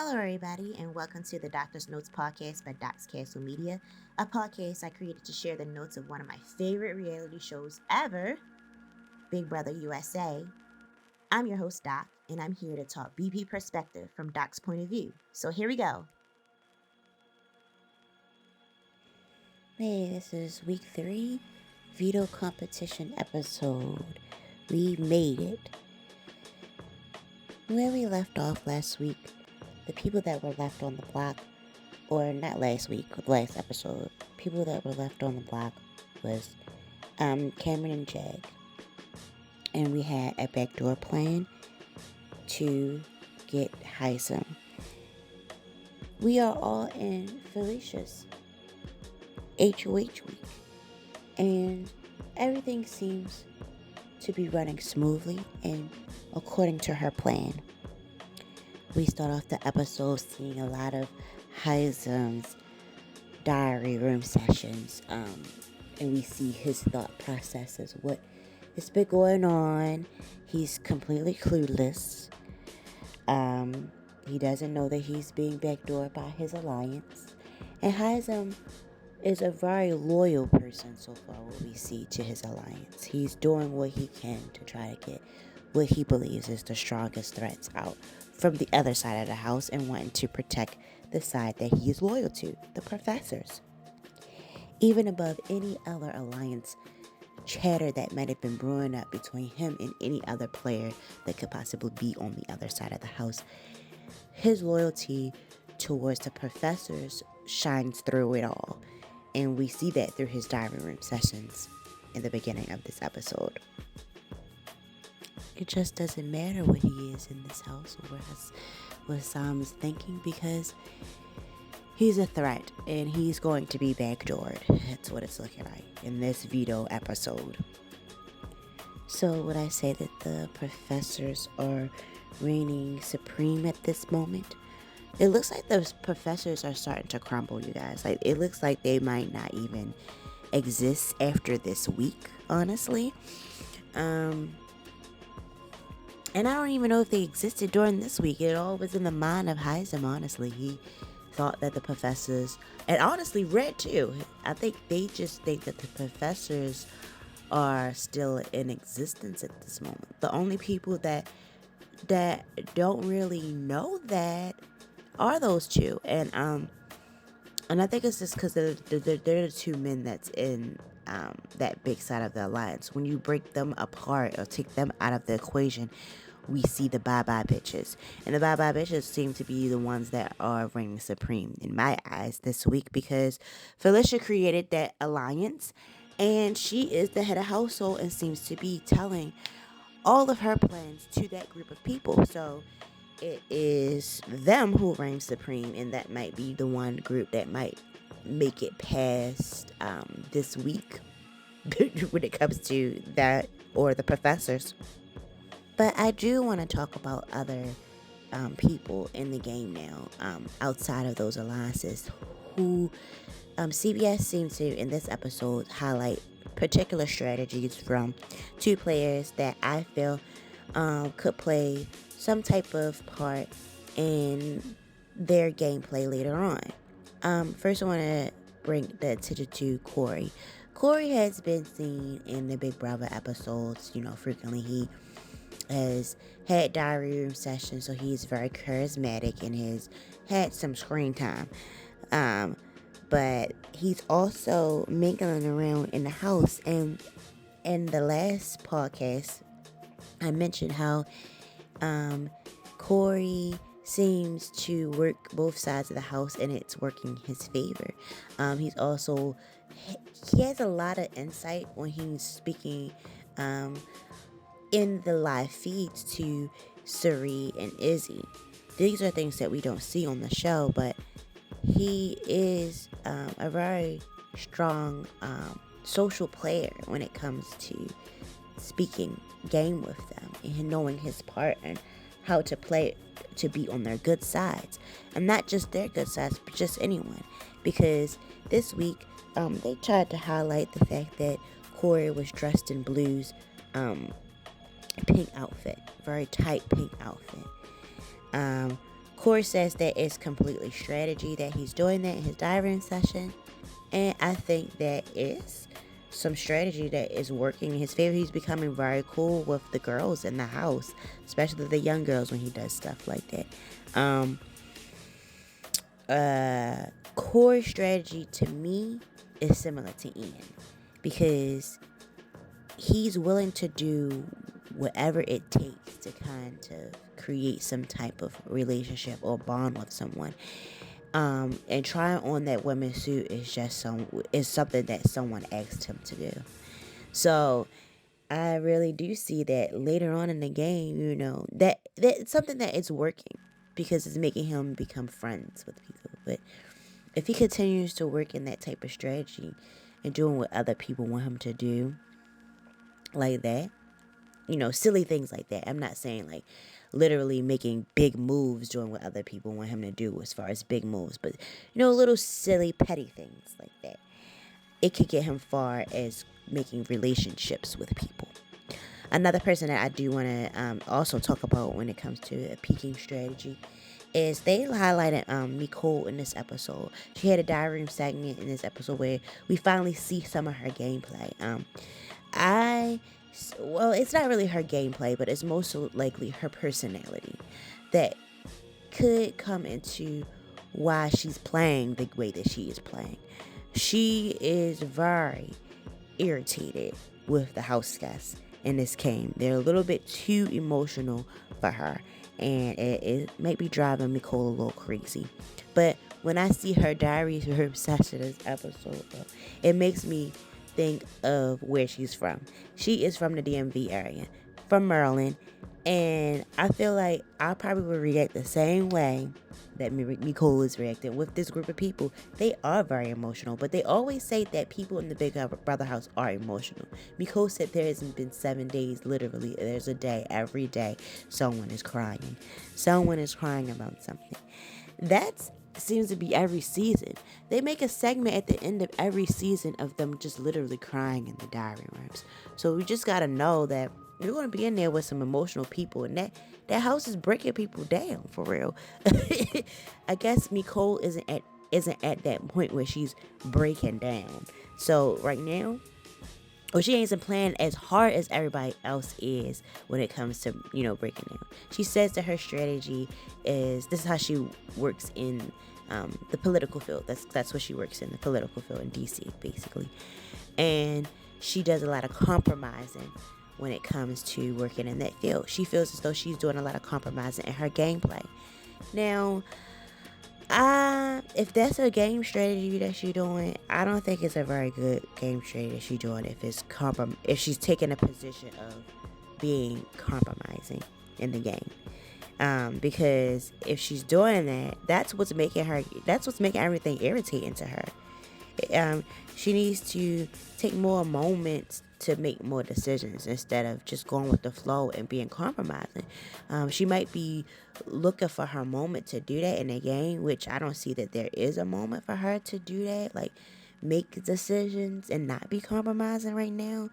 Hello, everybody, and welcome to the Doctor's Notes podcast by Doc's Castle Media, a podcast I created to share the notes of one of my favorite reality shows ever, Big Brother USA. I'm your host, Doc, and I'm here to talk BP perspective from Doc's point of view. So here we go. Hey, this is week 3, Veto competition episode. We made it. Where we left off last week, the people that were left on the block, or not last week, last episode, people that were left on the block was Cameron and Jag. And we had a backdoor plan to get Hisam. We are all in Felicia's HOH week. And everything seems to be running smoothly and according to her plan. We start off the episode seeing a lot of Hisam's diary room sessions, and we see his thought processes, what has been going on. He's completely clueless. He doesn't know that he's being backdoored by his alliance, and Hisam is a very loyal person so far, what we see to his alliance. He's doing what he can to try to get what he believes is the strongest threats out from the other side of the house and wanting to protect the side that he is loyal to, the professors. Even above any other alliance chatter that might have been brewing up between him and any other player that could possibly be on the other side of the house, his loyalty towards the professors shines through it all. And we see that through his diary room sessions in the beginning of this episode. It just doesn't matter what he is in this house or what Sam is thinking, because he's a threat and he's going to be backdoored. That's what it's looking like in this Veto episode. So would I say that the professors are reigning supreme at this moment? It looks like those professors are starting to crumble, you guys. Like, it looks like they might not even exist after this week, honestly. And I don't even know if they existed during this week. It all was in the mind of Hisam, honestly. He thought that the professors, and honestly Red too, I think they just think that the professors are still in existence at this moment. The only people that don't really know that are those two. And I think it's just because they're the two men that's in that big side of the alliance. When you break them apart or take them out of the equation, we see the bye-bye bitches. And the bye-bye bitches seem to be the ones that are reigning supreme in my eyes this week, because Felicia created that alliance and she is the head of household and seems to be telling all of her plans to that group of people. So it is them who reign supreme, and that might be the one group that might make it past this week when it comes to that or the professors. But I do want to talk about other people in the game now, outside of those alliances, who CBS seems to, in this episode, highlight particular strategies from two players that I feel could play some type of part in their gameplay later on. First, I want to bring the attention to Cory. Cory has been seen in the Big Brother episodes, frequently. He has had diary room sessions, so he's very charismatic and has had some screen time. But he's also mingling around in the house. And in the last podcast, I mentioned how Cory seems to work both sides of the house and it's working his favor. He has a lot of insight when he's speaking in the live feeds to Suri and Izzy. These are things that we don't see on the show, but he is a very strong social player when it comes to speaking game with them and knowing his part and how to play to be on their good sides, and not just their good sides, but just anyone. Because this week they tried to highlight the fact that Cory was dressed in blues pink outfit, very tight pink outfit. Cory says that it's completely strategy that he's doing that in his diary session. And I think that is some strategy that is working in his favor. He's becoming very cool with the girls in the house, especially the young girls when he does stuff like that. Cory's strategy to me is similar to Ian because he's willing to do whatever it takes to kind of create some type of relationship or bond with someone. And trying on that women's suit is just something that someone asked him to do. So I really do see that later on in the game, that it's something that is working because it's making him become friends with people. But if he continues to work in that type of strategy and doing what other people want him to do like that, silly things like that. I'm not saying like literally making big moves doing what other people want him to do as far as big moves, but little silly petty things like that. It could get him far as making relationships with people. Another person that I do want to also talk about when it comes to a peaking strategy is they highlighted Mecole in this episode. She had a diary room segment in this episode where we finally see some of her gameplay. It's not really her gameplay, but it's most likely her personality that could come into why she's playing the way that she is playing. She is very irritated with the house guests in this game. They're a little bit too emotional for her, and it might be driving Mecole a little crazy. But when I see her diary room session this episode, it makes me think of where she's from. She is from the DMV area, from Maryland, and I feel like I probably would react the same way that Mecole is reacting with this group of people. They are very emotional, but they always say that people in the Big Brother house are emotional. Mecole said there hasn't been 7 days, literally, there's a day, every day, someone is crying. Someone is crying about something. That's seems to be every season. They make a segment at the end of every season of them just literally crying in the diary rooms. So we just gotta know that you're gonna be in there with some emotional people, and that house is breaking people down for real. I guess Mecole isn't at that point where she's breaking down. So right now, she ain't playing as hard as everybody else is when it comes to, breaking down. She says that her strategy is, this is how she works in the political field. That's what she works in, the political field in DC, basically. And she does a lot of compromising when it comes to working in that field. She feels as though she's doing a lot of compromising in her gameplay. Now, if that's a game strategy that she's doing, I don't think it's a very good game strategy that she's doing if she's taking a position of being compromising in the game. Because if she's doing that, that's what's making everything irritating to her. She needs to take more moments to make more decisions instead of just going with the flow and being compromising. She might be looking for her moment to do that in the game, which I don't see that there is a moment for her to do that, like make decisions and not be compromising right now.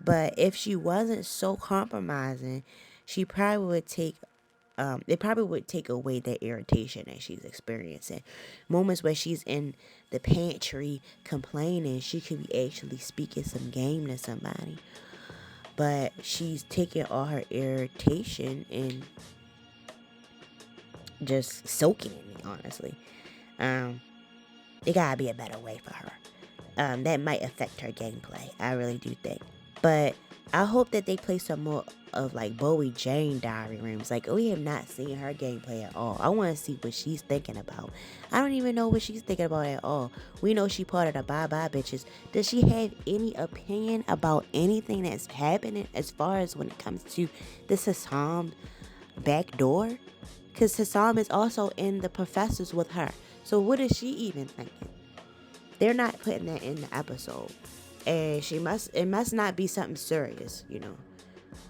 But if she wasn't so compromising, she probably would take it probably would take away that irritation that she's experiencing. Moments where she's in the pantry complaining, she could be actually speaking some game to somebody. But she's taking all her irritation and just soaking in it, honestly. It gotta be a better way for her. That might affect her gameplay. I really do think. But I hope that they play some more of like Bowie Jane diary rooms. Like, we have not seen her gameplay at all. I want to see what she's thinking about. I don't even know what she's thinking about at all. We know she part of the Bye Bye Bitches. Does she have any opinion about anything that's happening as far as when it comes to this Hisam back door? Because Hisam is also in the professors with her. So what is she even thinking? They're not putting that in the episode. And it must not be something serious,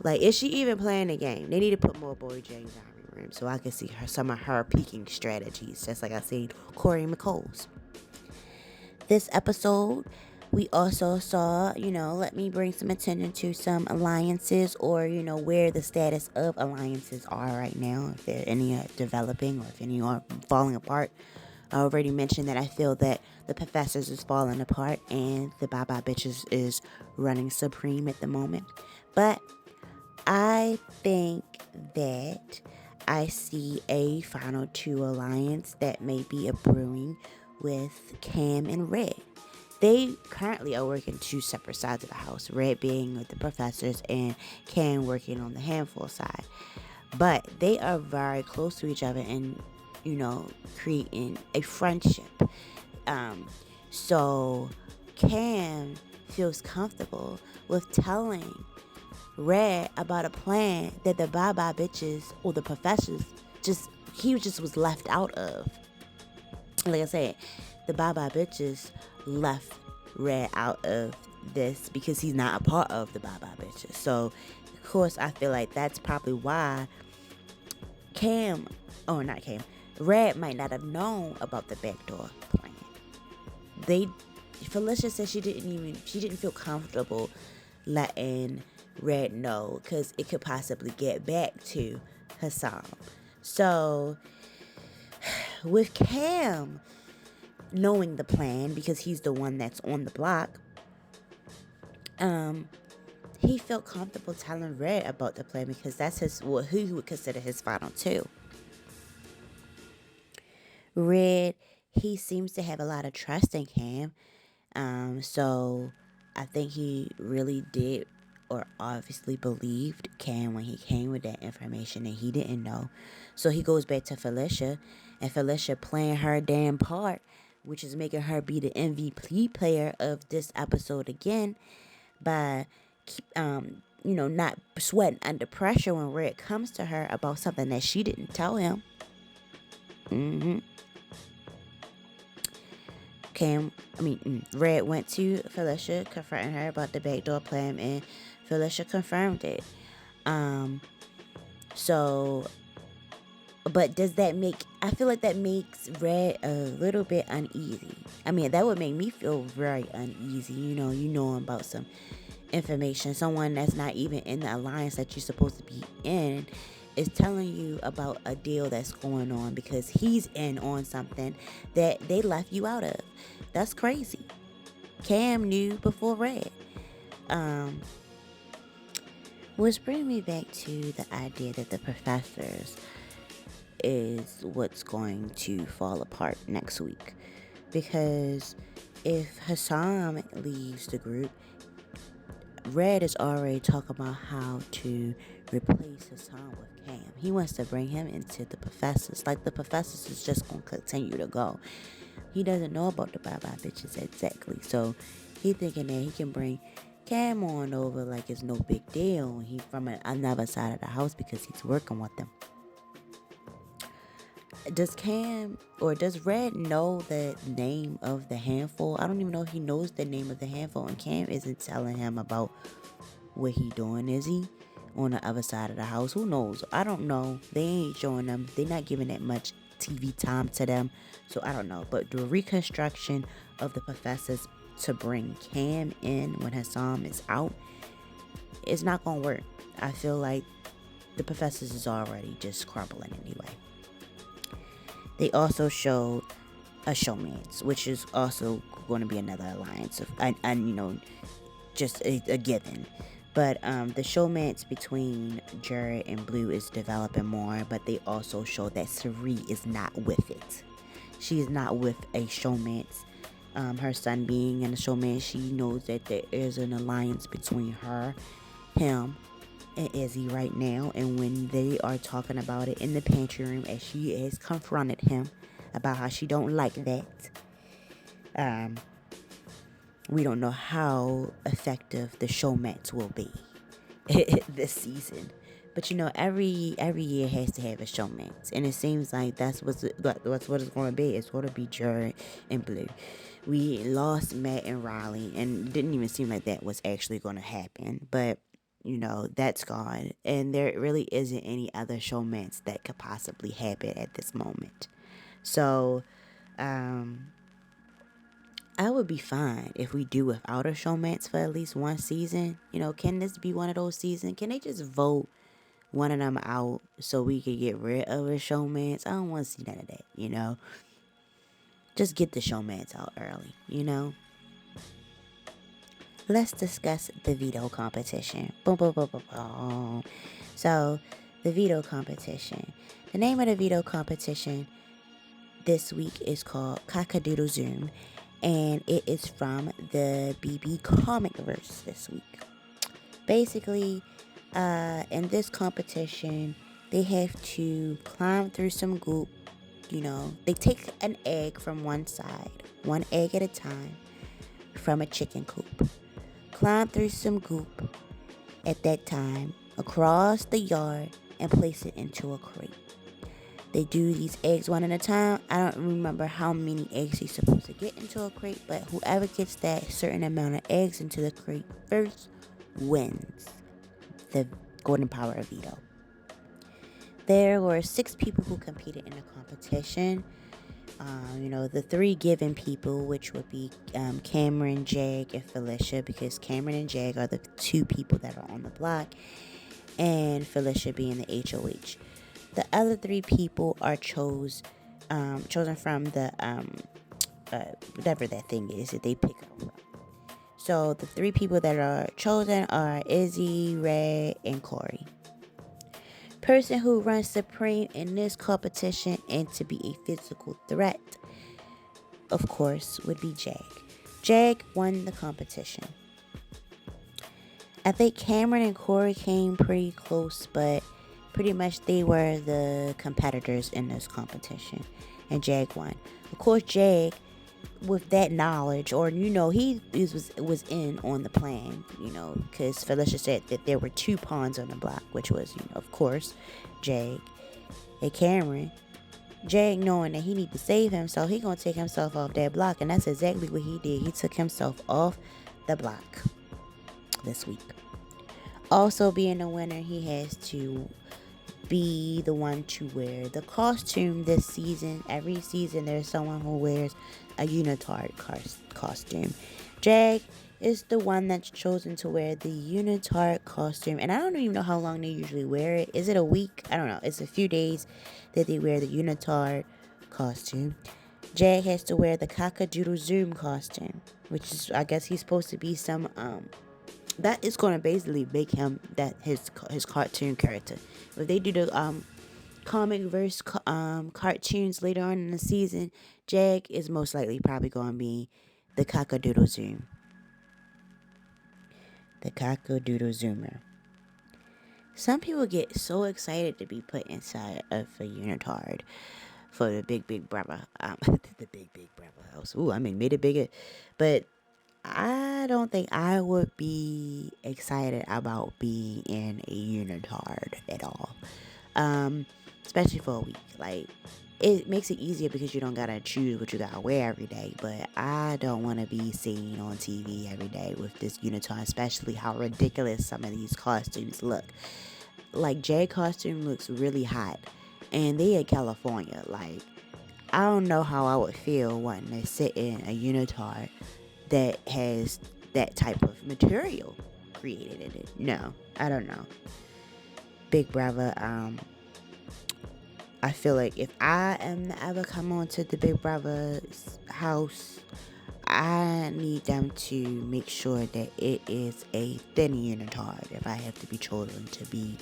Like, is she even playing the game? They need to put more Boy Jane diary room so I can see some of her peaking strategies, just like I seen Cory and Mecole's. This episode We also saw, let me bring some attention to some alliances, or, where the status of alliances are right now, if there any are developing or if any are falling apart. I already mentioned that I feel that the Professors is falling apart and the Bye Bye Bitches is running supreme at the moment. But I think that I see a final two alliance that may be a brewing with Cam and Red. They currently are working two separate sides of the house, Red being with the Professors and Cam working on the handful side. But they are very close to each other and, creating a friendship. So Cam feels comfortable with telling Red about a plan that the Bye Bye Bitches or the Professors he just was left out of. Like I said, the Bye Bye Bitches left Red out of this because he's not a part of the Bye Bye Bitches. So, of course, I feel like that's probably why Red might not have known about the backdoor plan. Felicia said she didn't feel comfortable letting Red know because it could possibly get back to Hisam. So, with Cam knowing the plan because he's the one that's on the block, he felt comfortable telling Red about the plan because that's what he would consider his final two. Red, he seems to have a lot of trust in Cam, so I think he really did or obviously believed Cam when he came with that information that he didn't know. So he goes back to Felicia, and Felicia playing her damn part, which is making her be the MVP player of this episode again by, not sweating under pressure when Red comes to her about something that she didn't tell him. Red went to Felicia, confronting her about the backdoor plan, and Felicia confirmed it. But does that I feel like that makes Red a little bit uneasy. That would make me feel very uneasy, you know about some information. Someone that's not even in the alliance that you're supposed to be in is telling you about a deal that's going on because he's in on something that they left you out of. That's crazy. Cam knew before Red. Which brings me back to the idea that the Professors is what's going to fall apart next week. Because if Hisam leaves the group, Red is already talking about how to replace Hisam with Cam. He wants to bring him into the Professors. Like the Professors is just going to continue to go. He doesn't know about the Bye Bye Bitches exactly. So he thinking that he can bring Cam on over like it's no big deal. He from another side of the house because he's working with them. Does Red know the name of the handful? I don't even know if he knows the name of the handful, and Cam isn't telling him about what he doing, is he? On the other side of the house. Who knows? I don't know. They ain't showing them. They're not giving that much TV time to them. So I don't know. But the reconstruction of the Professors to bring Cam in when Hisam is out is not going to work. I feel like the Professors is already just crumbling anyway. They also showed a showmance, which is also going to be another alliance of, and just a given. But the showmance between Jared and Blue is developing more, but they also show that Sari is not with it. She is not with a showmance. Her son being in a showmance, she knows that there is an alliance between her, him, and Izzy right now. And when they are talking about it in the pantry room, as she has confronted him about how she don't like that, we don't know how effective the showmance will be this season. But every year has to have a showmance, and it seems like that's what it's going to be. It's going to be Jared and Blue. We lost Matt and Riley, and it didn't even seem like that was actually going to happen. But that's gone, and there really isn't any other showmance that could possibly happen at this moment. So, I would be fine if we do without a showmance for at least one season. Can this be one of those seasons? Can they just vote one of them out so we could get rid of a showmance? I don't want to see none of that. Just get the showmance out early. Let's discuss the veto competition. Boom, boom, boom, boom, boom. So, the veto competition. The name of the veto competition this week is called Cock-a-Doodle Zoom, and it is from the BB comic verse this week. Basically, in this competition, they have to climb through some goop. They take an egg from one side, one egg at a time, from a chicken coop. Climb through some goop at that time, across the yard, and place it into a crate. They do these eggs one at a time. I don't remember how many eggs you're supposed to get into a crate, but whoever gets that certain amount of eggs into the crate first wins the golden power of veto. There were 6 people who competed in the competition. The 3 given people, which would be Cameron, Jag, and Felicia, because Cameron and Jag are the 2 people that are on the block, and Felicia being the HOH. The other 3 people are chosen from the whatever that thing is that they pick up from. So the 3 people that are chosen are Izzy, Ray, and Cory. Person who runs supreme in this competition and to be a physical threat, of course, would be Jag. Jag won the competition. I think Cameron and Cory came pretty close, but pretty much they were the competitors in this competition, and Jag won. Of course, Jag, with that knowledge, or he was in on the plan, because Felicia said that there were 2 pawns on the block, which was, of course, Jag and Cameron. Jag, knowing that he need to save himself, he gonna take himself off that block, and that's exactly what he did. He took himself off the block this week. Also, being a winner, he has to be the one to wear the costume this season. Every season there's someone who wears a unitard costume. Jag is the one that's chosen to wear the unitard costume, and I don't even know how long they usually wear it. Is it a week? I don't know. It's a few days that they wear the unitard costume. Jag has to wear the Cock-a-Doodle Zoom costume, which is, I guess he's supposed to be some that is going to basically make him that his cartoon character. If they do the comic verse cartoons later on in the season, Jag is most likely probably going to be the Cock-a-Doodle Zoom. The Cock-a-Doodle Zoomer. Some people get so excited to be put inside of a unitard for the big brother. The big brother house. Ooh, made it bigger. But I don't think I would be excited about being in a unitard at all. Especially for a week. Like, it makes it easier because you don't gotta choose what you gotta wear every day. But I don't want to be seen on TV every day with this unitard, especially how ridiculous some of these costumes look. Like, Jay costume looks really hot, and they in California. Like, I don't know how I would feel wanting to sit in a unitard that has that type of material created in it. No, I don't know. Big Brother, I feel like if I am to ever come on to the Big Brother's house, I need them to make sure that it is a thin unitard if I have to be chosen to be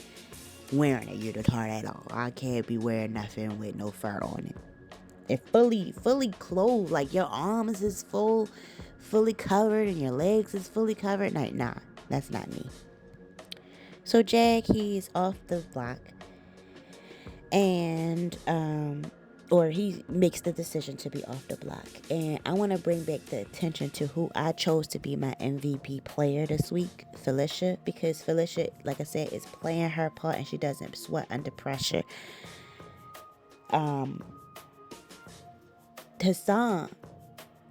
wearing a unitard at all. I can't be wearing nothing with no fur on it. If fully clothed, like your arms is fully covered and your legs is fully covered, nah, that's not me. So Jag, he's off the block, and or he makes the decision to be off the block. And I want to bring back the attention to who I chose to be my MVP player this week, Felicia, because Felicia, like I said, is playing her part and she doesn't sweat under pressure. Hisam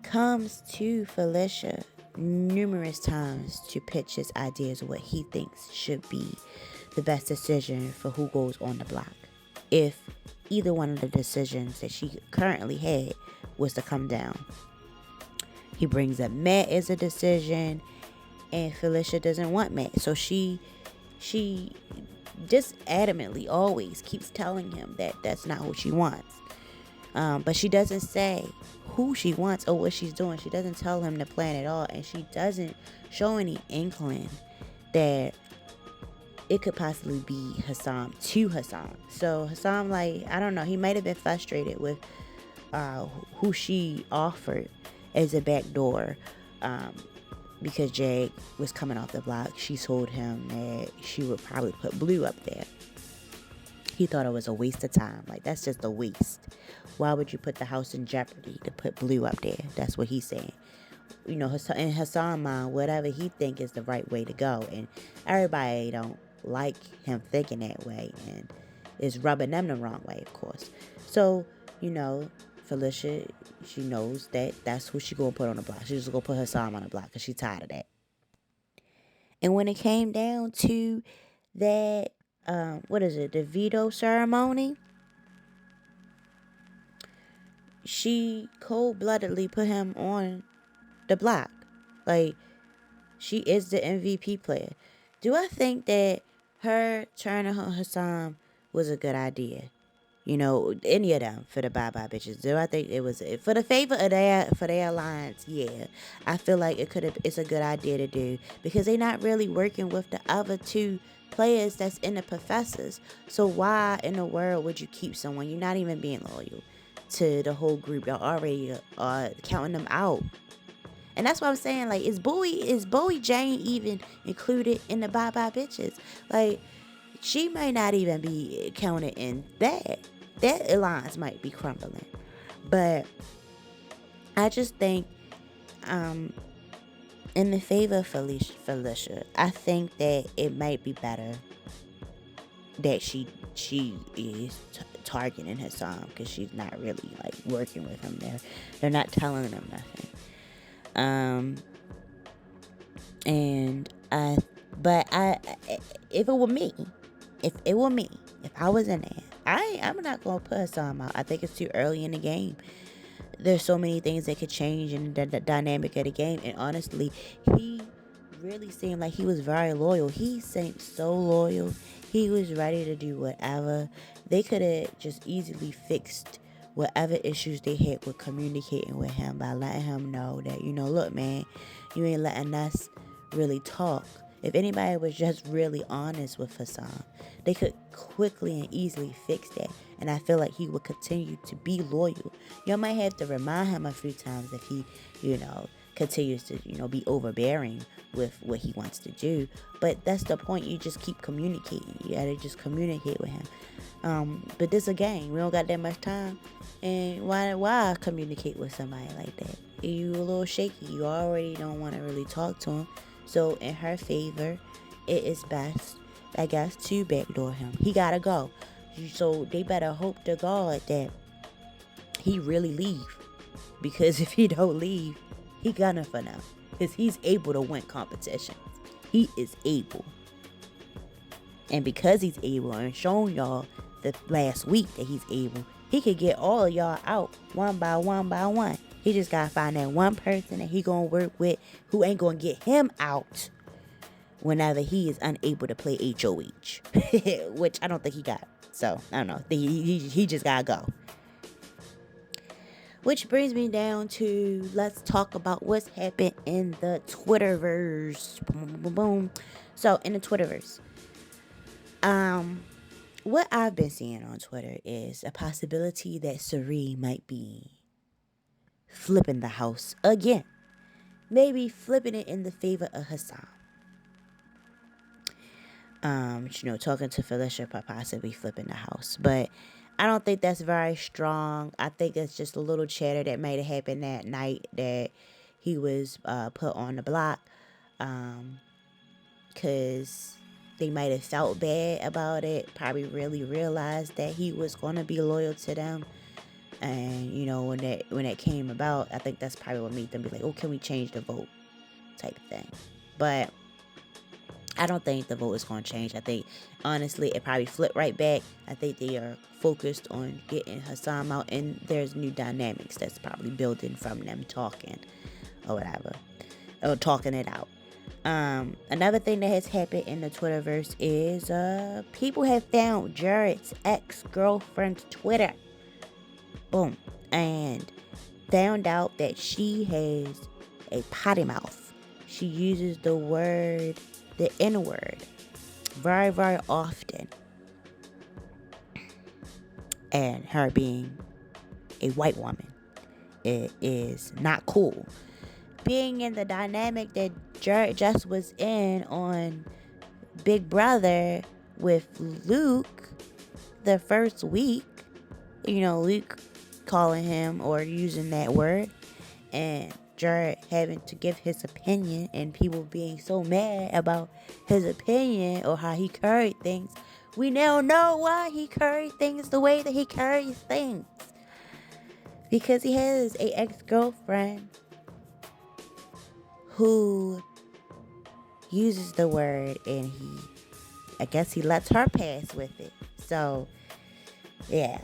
comes to Felicia numerous times to pitch his ideas of what he thinks should be the best decision for who goes on the block, if either one of the decisions that she currently had was to come down. He brings up Matt as a decision, and Felicia doesn't want Matt. So she just adamantly always keeps telling him that that's not what she wants. But she doesn't say who she wants or what she's doing. She doesn't tell him the plan at all, and she doesn't show any inkling that it could possibly be Hisam to Hisam. So Hisam, like, I don't know, he might have been frustrated with who she offered as a backdoor, because Jag was coming off the block. She told him that she would probably put Blue up there. He thought it was a waste of time. Like, that's just a waste. Why would you put the house in jeopardy to put Blue up there? That's what he's saying. You know, in Hissam's mind, whatever he think is the right way to go. And everybody don't like him thinking that way, and is rubbing them the wrong way, of course. So, you know, Felicia, she knows that that's who she gonna put on the block. She's just gonna put Hisam on the block because she's tired of that. And when it came down to that, the veto ceremony, she cold-bloodedly put him on the block. Like, she is the MVP player. Do I think that her turning on Hisam was a good idea? You know, any of them for the bye-bye bitches. Do I think it was for the favor of their alliance? Yeah, I feel like it's a good idea to do, because they're not really working with the other two players that's in the professors. So why in the world would you keep someone? You're not even being loyal to the whole group. Y'all already counting them out. And that's what I'm saying. Like, is Bowie Jane even included in the bye-bye bitches? Like, she might not even be counted in that. That alliance might be crumbling. But I just think, in the favor of Felicia, I think that it might be better that she is targeting Hisam, because she's not really, like, working with him there. They're not telling him nothing. If it were me, if I was in there, I'm not gonna put Hisam out. I think it's too early in the game. There's so many things that could change in the dynamic of the game, and honestly, he really seemed like he was very loyal. He seemed so loyal. He was ready to do whatever. They could have just easily fixed whatever issues they had with communicating with him by letting him know that, you know, look, man, you ain't letting us really talk. If anybody was just really honest with Hisam, they could quickly and easily fix that. And I feel like he would continue to be loyal. You might have to remind him a few times if he, you know, continues to, you know, be overbearing with what he wants to do. But that's the point. You just keep communicating. You gotta just communicate with him. But this is a game. We don't got that much time. And why communicate with somebody like that? You a little shaky. You already don't want to really talk to him. So in her favor, it is best, I guess, to backdoor him. He gotta go. So they better hope to God that he really leave. Because if he don't leave, he gunning for now. Because he's able to win competitions. He is able. And because he's able, and shown y'all the last week that he's able, he could get all of y'all out one by one by one. He just gotta find that one person that he gonna work with who ain't gonna get him out whenever he is unable to play HOH. Which I don't think he got. So, I don't know. He just gotta go. Which brings me down to, let's talk about what's happened in the Twitterverse. Boom, boom, boom, boom. So, in the Twitterverse, what I've been seeing on Twitter is a possibility that Suri might be flipping the house again. Maybe flipping it in the favor of Hisam. You know, talking to Felicia, possibly flipping the house. But I don't think that's very strong. I think it's just a little chatter that might have happened that night that he was put on the block. Because they might have felt bad about it. Probably really realized that he was going to be loyal to them. And, you know, when that came about, I think that's probably what made them be like, oh, can we change the vote type of thing. But I don't think the vote is going to change. I think, honestly, it probably flipped right back. I think they are focused on getting Hisam out, and there's new dynamics that's probably building from them talking or whatever, or talking it out. Another thing that has happened in the Twitterverse is people have found Jared's ex-girlfriend's Twitter. Boom. And found out that she has a potty mouth. She uses the N-word, very, very often. And her being a white woman, it is not cool. Being in the dynamic that Jared just was in on Big Brother with Luke the first week, Luke calling him or using that word, and Jared having to give his opinion, and people being so mad about his opinion or how he carried things. We now know why he carried things the way that he carries things. Because he has a ex-girlfriend who uses the word, and I guess he lets her pass with it. So, yeah.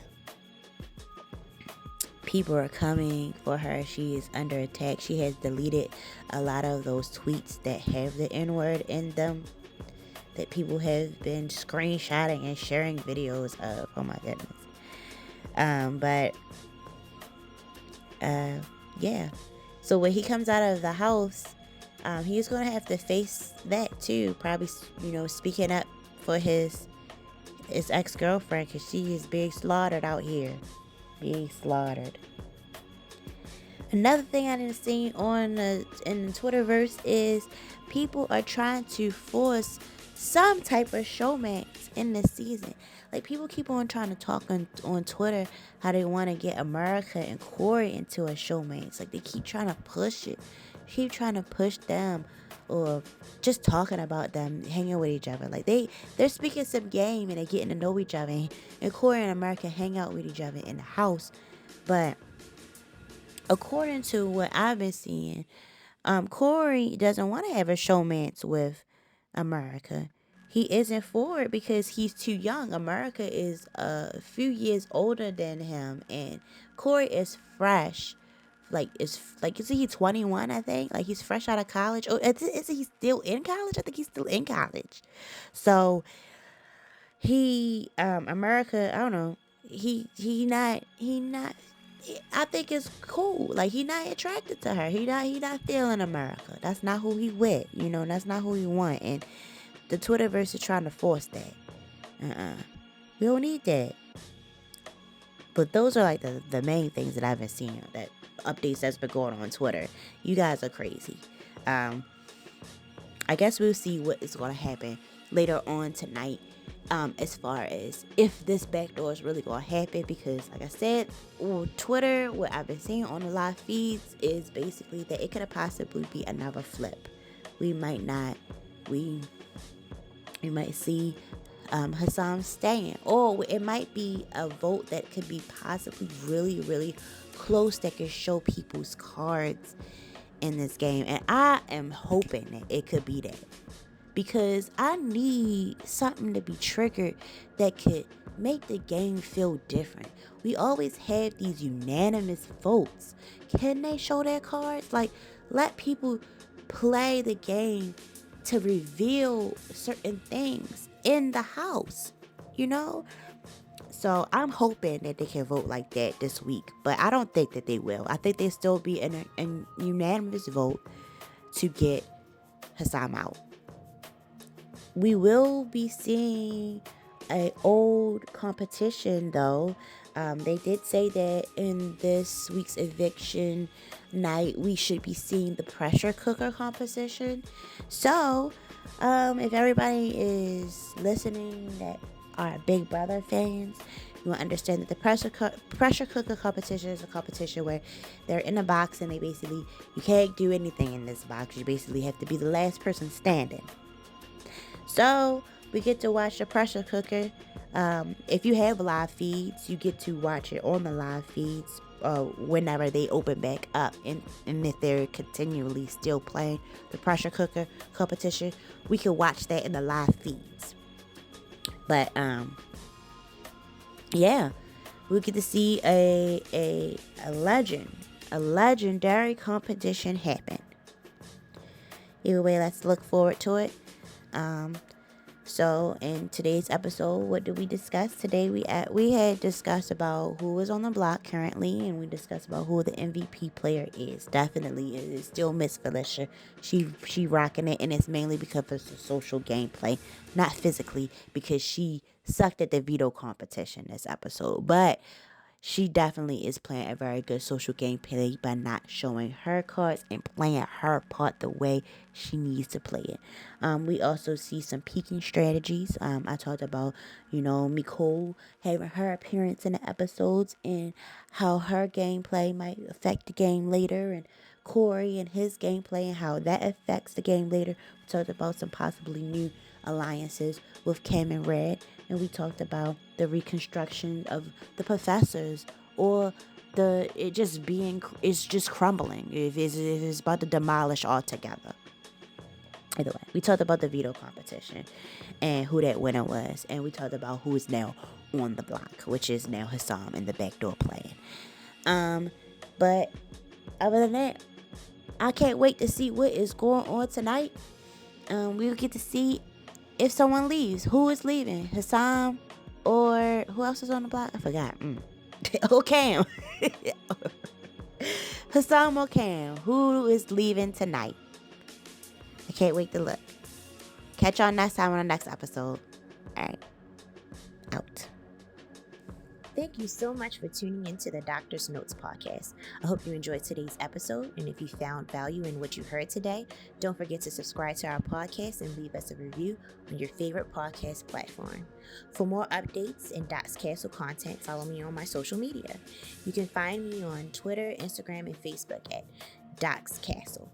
People are coming for her. She is under attack. She has deleted a lot of those tweets that have the N-word in them, that people have been screenshotting and sharing videos of. Oh my goodness. Yeah. So when he comes out of the house, he's going to have to face that too. Probably, speaking up for his ex-girlfriend, because she is being slaughtered out here. Being slaughtered. Another thing I didn't see in the Twitterverse is people are trying to force some type of showmance in this season. Like, people keep on trying to talk on Twitter how they want to get America and Cory into a showmance. Like, they keep trying to push it. Keep trying to push them, or just talking about them hanging with each other. Like, they're speaking some game and they're getting to know each other. And Cory and America hang out with each other in the house. But according to what I've been seeing, Cory doesn't want to have a showmance with America. He isn't for it because he's too young. America is a few years older than him, and Cory is fresh. Is he 21? I think. Like, he's fresh out of college. Oh, is he still in college? I think he's still in college. So America, I don't know. He not. I think it's cool. Like, he not attracted to her. He not feeling America. That's not who he with. That's not who he want. And the Twitterverse is trying to force that. We don't need that. But those are like the main things that I've been seeing, that updates that's been going on Twitter. You guys are crazy. I guess we'll see what is going to happen later on tonight, as far as if this backdoor is really going to happen. Because, like I said, on Twitter, what I've been seeing on the live feeds is basically that it could possibly be another flip. We might see Hisam staying, or it might be a vote that could be possibly really, really close, that could show people's cards in this game. And I am hoping that it could be that, because I need something to be triggered that could make the game feel different. We always have these unanimous votes. Can they show their cards? Like, let people play the game to reveal certain things in the house, So I'm hoping that they can vote like that this week, but I don't think that they will. I think they still be in a unanimous vote to get Hisam out. We will be seeing an old competition, though. They did say that in this week's eviction night, we should be seeing the pressure cooker competition. So, if everybody is listening that are Big Brother fans, you will understand that the pressure cooker competition is a competition where they're in a box, and you can't do anything in this box. You basically have to be the last person standing. So we get to watch the pressure cooker If you have live feeds, you get to watch it on the live feeds whenever they open back up. And if they're continually still playing the pressure cooker competition, we can watch that in the live feeds. But yeah, we get to see a legendary competition happen. Either way, let's look forward to it. So in today's episode, what did we discuss? Today we had discussed about who is on the block currently, and we discussed about who the MVP player is. Definitely, it is still Miss Felicia. She rocking it, and it's mainly because of the social gameplay, not physically, because she sucked at the veto competition this episode. But she definitely is playing a very good social gameplay by not showing her cards and playing her part the way she needs to play it. We also see some peeking strategies. I talked about, Mecole having her appearance in the episodes and how her gameplay might affect the game later, and Cory and his gameplay and how that affects the game later. We talked about some possibly new alliances with Cam and Red, and we talked about the reconstruction of the professors, or it's just crumbling. If it's about to demolish altogether. Either way, we talked about the veto competition and who that winner was, and we talked about who is now on the block, which is now Hisam in the backdoor playing. But other than that, I can't wait to see what is going on tonight. We'll get to see if someone leaves. Who is leaving? Hisam, or who else is on the block? I forgot. Oh, Cam. Hisam or Cam. Who is leaving tonight? I can't wait to look. Catch y'all next time on the next episode. All right. Out. Thank you so much for tuning into the Doctor's Notes podcast. I hope you enjoyed today's episode, and if you found value in what you heard today, don't forget to subscribe to our podcast and leave us a review on your favorite podcast platform. For more updates and Doc's Castle content, follow me on my social media. You can find me on Twitter, Instagram, and Facebook at Doc's Castle.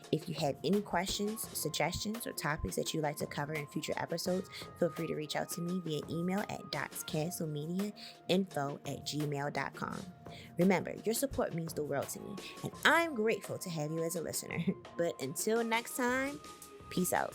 If you have any questions, suggestions, or topics that you'd like to cover in future episodes, feel free to reach out to me via email at docscastlemediainfo@gmail.com. Remember, your support means the world to me, and I'm grateful to have you as a listener. But until next time, peace out.